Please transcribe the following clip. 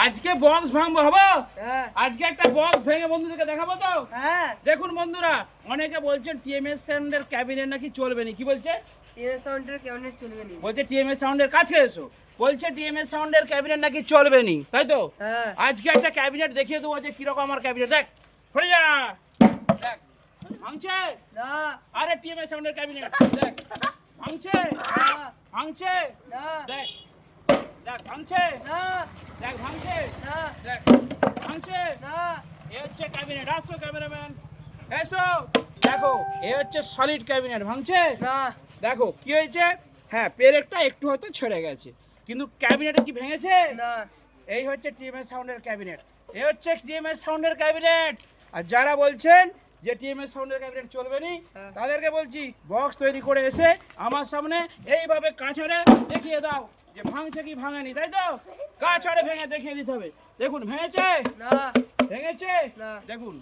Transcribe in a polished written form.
আজকে বক্স ভাঙবো হবো। হ্যাঁ আজকে একটা বক্স ভেঙে বন্ধুদেরকে দেখাবো তো। হ্যাঁ দেখুন বন্ধুরা, অনেকে বলছেন টিএমএস সাউন্ডের ক্যাবিনেট নাকি চলবে না। কি বলছে? টিএমএস সাউন্ডের কেমন চলবে নি? বলছে টিএমএস সাউন্ডের কাছে এসো। বলছে টিএমএস সাউন্ডের ক্যাবিনেট নাকি চলবে নি, তাই তো? হ্যাঁ আজকে একটা ক্যাবিনেট দেখিয়ে দেবো যে কিরকম আমার ক্যাবিনেট। দেখ সরে যা, দেখ ভাঙছে। না আরে টিএমএস সাউন্ডের ক্যাবিনেট দেখ ভাঙছে, না ভাঙছে। না দেখ দেখ ভাঙছে, না দেখ ভাঙছে, না দেখ ভাঙছে। না এ হচ্ছে ক্যাবিনেট। আসো ক্যামেরাম্যান, এসো। দেখো এ হচ্ছে সলিড ক্যাবিনেট। ভাঙছে? না দেখো কি হয়েছে। হ্যাঁ, পেরেকটা একটু হয়তো ছেড়ে গেছে, কিন্তু ক্যাবিনেটে কি ভেঙেছে? না এই হচ্ছে টিএমএস সাউন্ডের ক্যাবিনেট। এ হচ্ছে টিএমএস সাউন্ডের ক্যাবিনেট। আর যারা বলছেন যে টিএমএস সাউন্ডের ক্যাবিনেট চলবে না, হ্যাঁ। তাদেরকে বলছি বক্স তৈরি করে এসে আমার সামনে এইভাবে কাঁচাড়ে দেখিয়ে দাও যে ভাঙছে কি ভাঙেনি, তাই তো? কাঁচাড়ে ভেঙে দেখিয়ে দিতে হবে। দেখুন ভেঙেছে, না ভেঙেছে। না। দেখুন